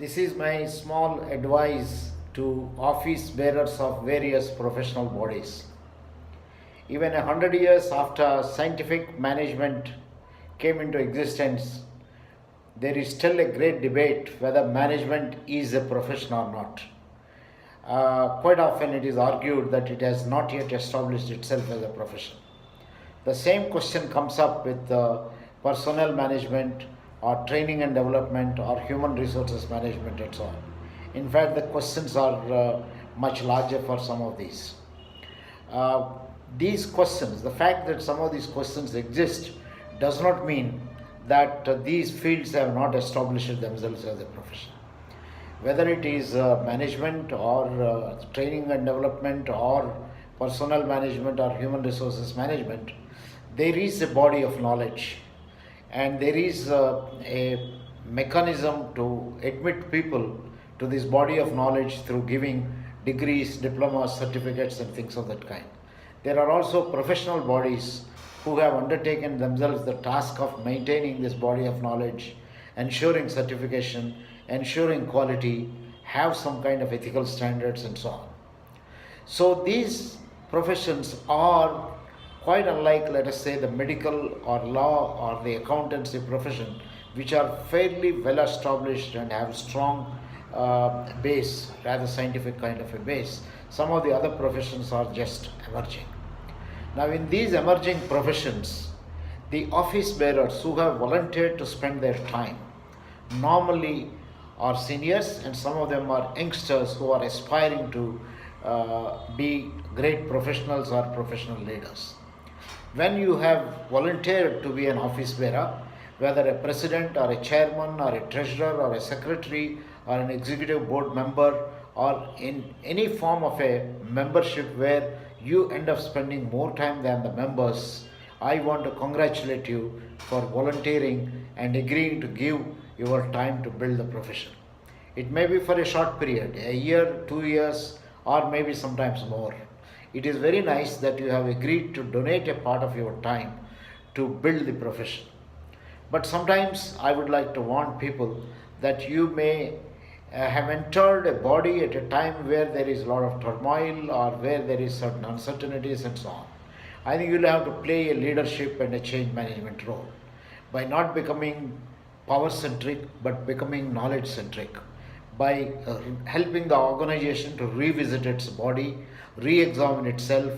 This is my small advice to office bearers of various professional bodies. Even 100 years after scientific management came into existence, there is still a great debate whether management is a profession or not. Quite often it is argued that it has not yet established itself as a profession. The same question comes up with personnel management or training and development or human resources management and so on. In fact, the questions are much larger for some of these. These questions, the fact that some of these questions exist, does not mean that these fields have not established themselves as a profession. Whether it is management or training and development or personnel management or human resources management, there is a body of knowledge and there is a mechanism to admit people to this body of knowledge through giving degrees, diplomas, certificates and things of that kind. There are also professional bodies who have undertaken themselves the task of maintaining this body of knowledge, ensuring certification, ensuring quality, have some kind of ethical standards and so on. So these professions are quite unlike, let us say, the medical or law or the accountancy profession, which are fairly well established and have strong base, rather scientific kind of a base. Some of the other professions are just emerging. Now, in these emerging professions, the office bearers who have volunteered to spend their time normally are seniors, and some of them are youngsters who are aspiring to be great professionals or professional leaders. When you have volunteered to be an office bearer, whether a president or a chairman or a treasurer or a secretary or an executive board member or in any form of a membership where you end up spending more time than the members, I want to congratulate you for volunteering and agreeing to give your time to build the profession. It may be for a short period, a year, 2 years, or maybe sometimes more. It is very nice that you have agreed to donate a part of your time to build the profession. But sometimes I would like to warn people that you may have entered a body at a time where there is a lot of turmoil or where there is certain uncertainties and so on. I think you'll have to play a leadership and a change management role by not becoming power centric but becoming knowledge centric, by helping the organization to revisit its body, re-examine itself,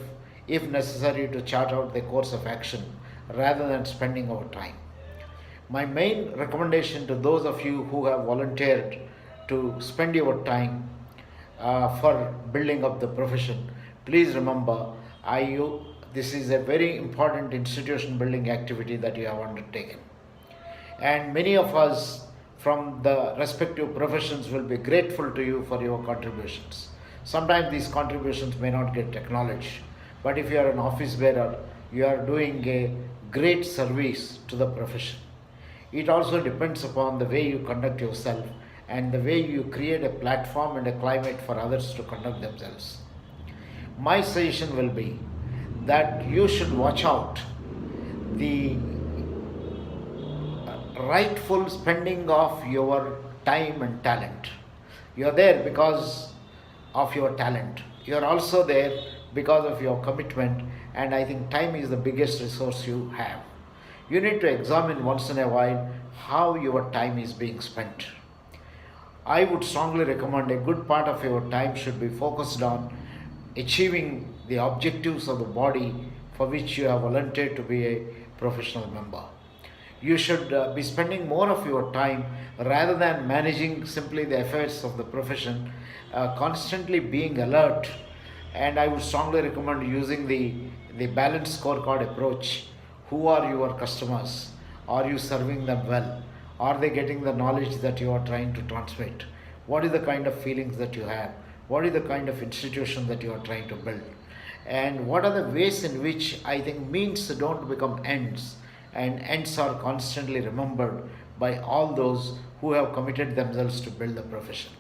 if necessary to chart out the course of action rather than spending our time. My main recommendation to those of you who have volunteered to spend your time for building up the profession, please remember, this is a very important institution building activity that you have undertaken. And many of us from the respective professions will be grateful to you for your contributions. Sometimes these contributions may not get acknowledged, but if you are an office bearer, you are doing a great service to the profession. It also depends upon the way you conduct yourself and the way you create a platform and a climate for others to conduct themselves. My suggestion will be that you should watch out the rightful spending of your time and talent. You are there because of your talent. You are also there because of your commitment, and I think time is the biggest resource you have. You need to examine once in a while how your time is being spent. I would strongly recommend a good part of your time should be focused on achieving the objectives of the body for which you have volunteered to be a professional member. You should be spending more of your time rather than managing simply the affairs of the profession, constantly being alert. And I would strongly recommend using the balanced scorecard approach. Who are your customers? Are you serving them well? Are they getting the knowledge that you are trying to transmit? What is the kind of feelings that you have? What is the kind of institution that you are trying to build? And what are the ways in which I think means don't become ends, and ends are constantly remembered by all those who have committed themselves to build the profession.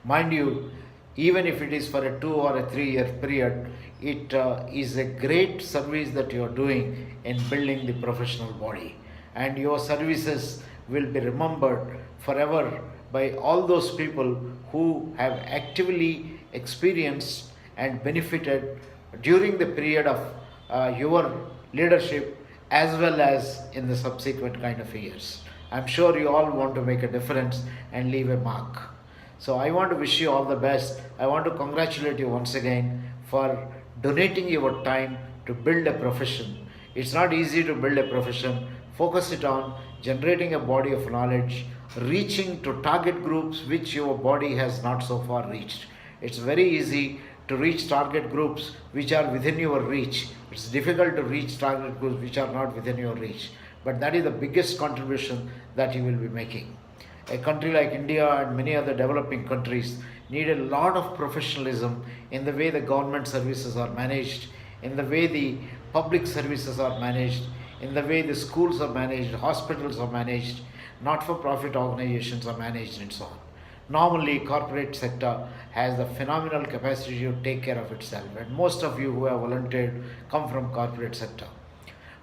Mind you, even if it is for a 2 or a 3 year period, it is a great service that you are doing in building the professional body, and your services will be remembered forever by all those people who have actively experienced and benefited during the period of your leadership as well as in the subsequent kind of years. I'm sure you all want to make a difference and leave a mark. So I want to wish you all the best. I want to congratulate you once again for donating your time to build a profession. It's not easy to build a profession. Focus it on generating a body of knowledge, reaching to target groups which your body has not so far reached. It's very easy to reach target groups which are within your reach. It's difficult to reach target groups which are not within your reach. But that is the biggest contribution that you will be making. A country like India and many other developing countries need a lot of professionalism in the way the government services are managed, in the way the public services are managed, in the way the schools are managed, hospitals are managed, not-for-profit organizations are managed, and so on. Normally, corporate sector has the phenomenal capacity to take care of itself, and most of you who have volunteered come from corporate sector.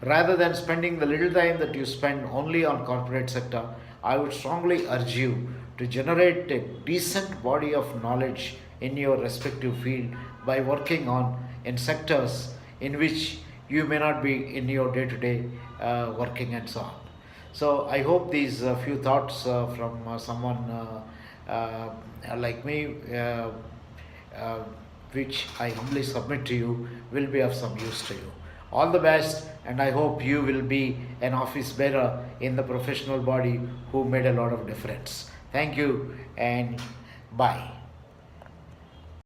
Rather than spending the little time that you spend only on corporate sector, I would strongly urge you to generate a decent body of knowledge in your respective field by working on in sectors in which you may not be in your day-to-day working and so on. So I hope these few thoughts from someone like me, which I humbly submit to you, will be of some use to you. All the best, and I hope you will be an office bearer in the professional body who made a lot of difference. Thank you and bye.